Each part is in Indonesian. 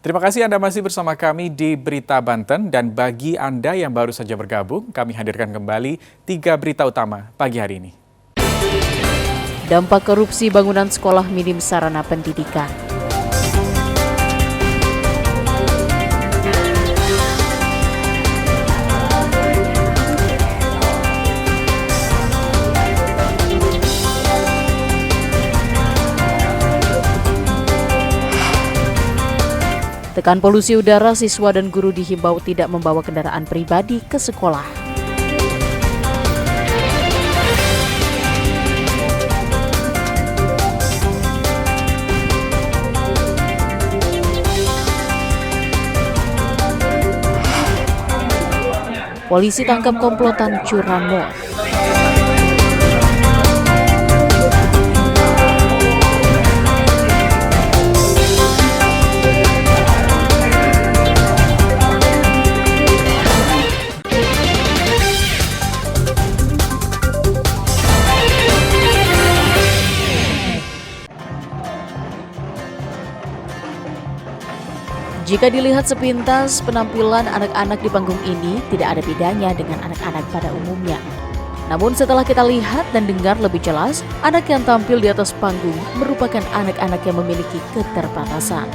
Terima kasih Anda masih bersama kami di Berita Banten, dan bagi Anda yang baru saja bergabung, kami hadirkan kembali 3 berita utama pagi hari ini. Dampak korupsi bangunan sekolah minim sarana pendidikan. Tekan polusi udara, siswa dan guru dihimbau tidak membawa kendaraan pribadi ke sekolah. Polisi tangkap komplotan curanmor. Jika dilihat sepintas, penampilan anak-anak di panggung ini tidak ada bedanya dengan anak-anak pada umumnya. Namun setelah kita lihat dan dengar lebih jelas, anak yang tampil di atas panggung merupakan anak-anak yang memiliki keterbatasan.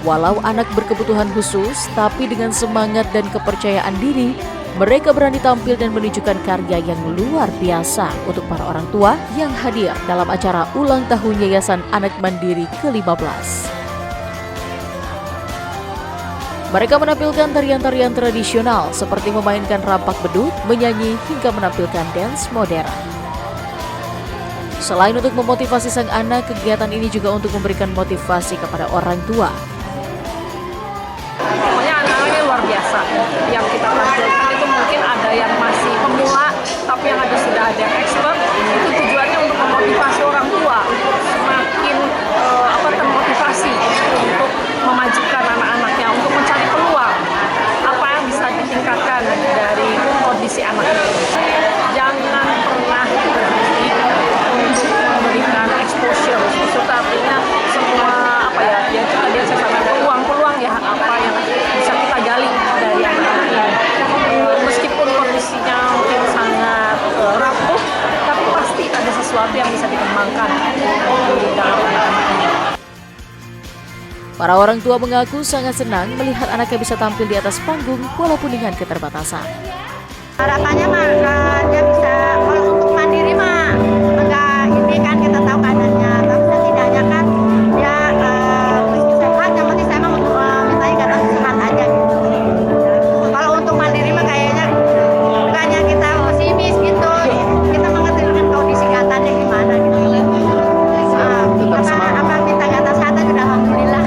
Walau anak berkebutuhan khusus, tapi dengan semangat dan kepercayaan diri, mereka berani tampil dan menunjukkan karya yang luar biasa untuk para orang tua yang hadir dalam acara ulang tahun Yayasan Anak Mandiri ke-15. Mereka menampilkan tarian-tarian tradisional seperti memainkan rampak beduk, menyanyi, hingga menampilkan dance modern. Selain untuk memotivasi sang anak, kegiatan ini juga untuk memberikan motivasi kepada orang tua. Pokoknya anak-anaknya luar biasa. Yang kita tampilkan itu mungkin ada yang masih pemula, tapi yang sudah ada yang expert. Itu tujuannya untuk memotivasi orang tua, semakin termotivasi untuk memajukan anak-anaknya, untuk mencari peluang apa yang bisa ditingkatkan dari kondisi anak itu. Jangan pernah berhenti untuk memberikan exposure. Itu artinya semua dia sekarang ada peluang ya, apa yang bisa kita gali dari anak-anak ini. Meskipun kondisinya mungkin sangat rapuh, tapi pasti ada sesuatu yang bisa dikembangkan di dalam anak-anak ini. Para orang tua mengaku sangat senang melihat anaknya bisa tampil di atas panggung walaupun dengan keterbatasan. Harapannya dia bisa, kalau untuk mandiri enggak, ini kan kita tahu keadaannya, tapi setidaknya kan dia meski sehat, yang penting saya mintanya karena sehat aja gitu. Kalau untuk mandiri kayaknya bukannya kita pesimis gitu, kita mengerti dengan kondisi katanya gimana gitu. Apa kita kata sehat sudah alhamdulillah.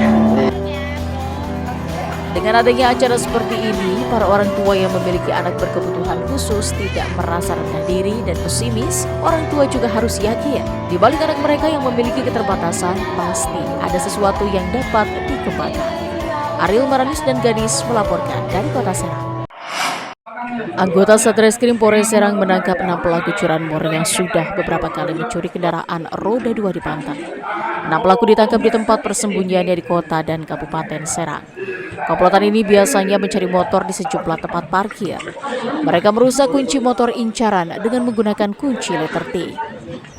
Dengan adanya acara seperti ini, para orang tua yang memiliki anak berkebutuhan khusus tidak merasa rendah diri dan pesimis. Orang tua juga harus yakin, di balik anak mereka yang memiliki keterbatasan, pasti ada sesuatu yang dapat dikembangkan. Ariel Maranis dan Gadis melaporkan dari Kota Serang. Anggota Satreskrim Polres Serang menangkap 6 pelaku curanmor yang sudah beberapa kali mencuri kendaraan roda 2 di Banten. 6 pelaku ditangkap di tempat persembunyiannya di kota dan Kabupaten Serang. Komplotan ini biasanya mencari motor di sejumlah tempat parkir. Mereka merusak kunci motor incaran dengan menggunakan kunci letter T.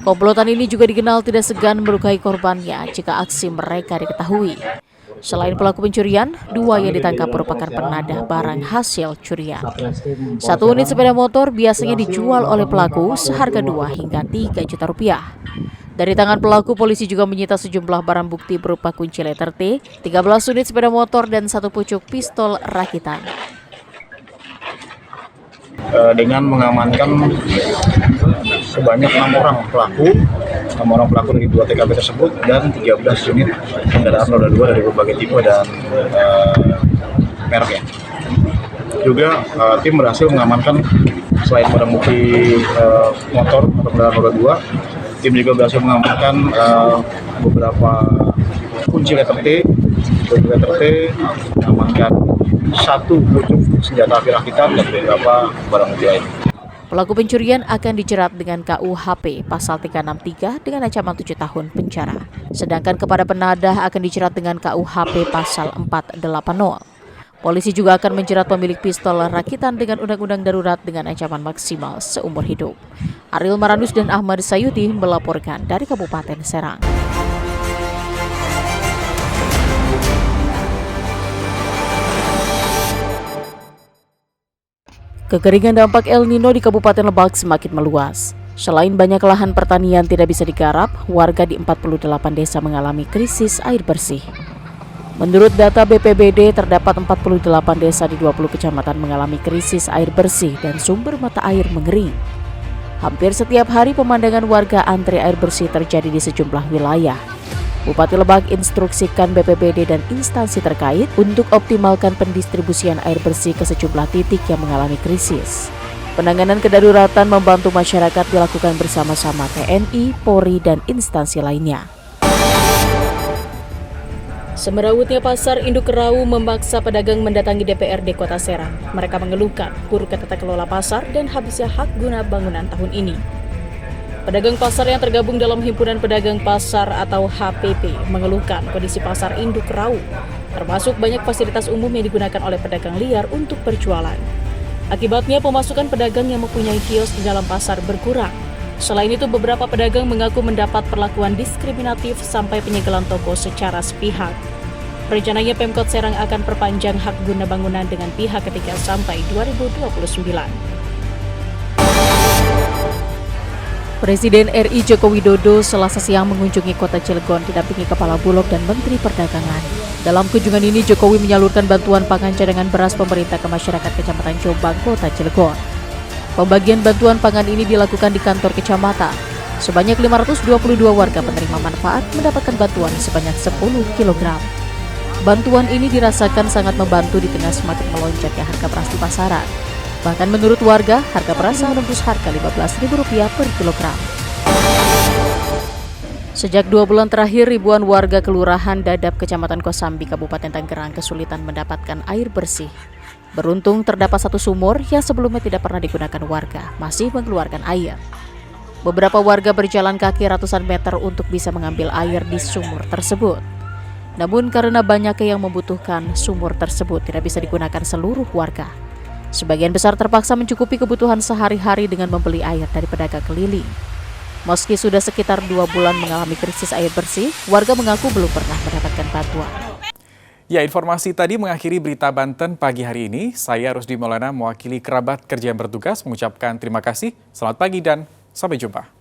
Komplotan ini juga dikenal tidak segan melukai korbannya jika aksi mereka diketahui. Selain pelaku pencurian, 2 yang ditangkap merupakan penadah barang hasil curian. 1 unit sepeda motor biasanya dijual oleh pelaku seharga 2 hingga 3 juta rupiah. Dari tangan pelaku, polisi juga menyita sejumlah barang bukti berupa kunci letter T, 13 unit sepeda motor, dan 1 pucuk pistol rakitan. Dengan mengamankan sebanyak 6 orang pelaku dari 2 TKP tersebut dan 13 unit kendaraan roda 2 dari berbagai tipe dan merek ya. Juga tim berhasil mengamankan selain barang bukti motor atau kendaraan roda 2, tim juga berhasil mengamankan beberapa kunci letter T, mengamankan 1 pucuk senjata api rakitan dan beberapa barang bukti lain. Pelaku pencurian akan dijerat dengan KUHP pasal 363 dengan ancaman 7 tahun penjara. Sedangkan kepada penadah akan dijerat dengan KUHP pasal 480. Polisi juga akan menjerat pemilik pistol rakitan dengan undang-undang darurat dengan ancaman maksimal seumur hidup. Ariel Maranus dan Ahmad Sayuti melaporkan dari Kabupaten Serang. Kekeringan dampak El Nino di Kabupaten Lebak semakin meluas. Selain banyak lahan pertanian tidak bisa digarap, warga di 48 desa mengalami krisis air bersih. Menurut data BPBD, terdapat 48 desa di 20 kecamatan mengalami krisis air bersih dan sumber mata air mengering. Hampir setiap hari pemandangan warga antri air bersih terjadi di sejumlah wilayah. Bupati Lebak instruksikan BPBD dan instansi terkait untuk optimalkan pendistribusian air bersih ke sejumlah titik yang mengalami krisis. Penanganan kedaruratan membantu masyarakat dilakukan bersama-sama TNI, Polri, dan instansi lainnya. Semerawutnya pasar induk Rau memaksa pedagang mendatangi DPRD Kota Serang. Mereka mengeluhkan buruknya tata kelola pasar dan habisnya hak guna bangunan tahun ini. Pedagang pasar yang tergabung dalam Himpunan Pedagang Pasar atau HPP mengeluhkan kondisi pasar induk Rau, termasuk banyak fasilitas umum yang digunakan oleh pedagang liar untuk berjualan. Akibatnya pemasukan pedagang yang mempunyai kios di dalam pasar berkurang. Selain itu, beberapa pedagang mengaku mendapat perlakuan diskriminatif sampai penyegelan toko secara sepihak. Rencananya Pemkot Serang akan perpanjang hak guna bangunan dengan pihak ketiga sampai 2029. Presiden RI Joko Widodo Selasa siang mengunjungi Kota Cilegon didampingi Kepala Bulog dan Menteri Perdagangan. Dalam kunjungan ini, Jokowi menyalurkan bantuan pangan cadangan beras pemerintah ke masyarakat Kecamatan Jombang, Kota Cilegon. Pembagian bantuan pangan ini dilakukan di kantor kecamatan. Sebanyak 522 warga penerima manfaat mendapatkan bantuan sebanyak 10 kg. Bantuan ini dirasakan sangat membantu di tengah semakin melonjaknya harga beras di pasaran. Bahkan menurut warga, harga beras menembus harga Rp15.000 per kilogram. Sejak 2 bulan terakhir, ribuan warga Kelurahan Dadap, Kecamatan Kosambi, Kabupaten Tangerang kesulitan mendapatkan air bersih. Beruntung terdapat satu sumur yang sebelumnya tidak pernah digunakan warga, masih mengeluarkan air. Beberapa warga berjalan kaki ratusan meter untuk bisa mengambil air di sumur tersebut. Namun karena banyaknya yang membutuhkan, sumur tersebut tidak bisa digunakan seluruh warga. Sebagian besar terpaksa mencukupi kebutuhan sehari-hari dengan membeli air dari pedagang keliling. Meski sudah sekitar 2 bulan mengalami krisis air bersih, warga mengaku belum pernah mendapatkan bantuan. Ya, informasi tadi mengakhiri berita Banten pagi hari ini. Saya Rusdi Maulana mewakili kerabat kerja yang bertugas mengucapkan terima kasih, selamat pagi dan sampai jumpa.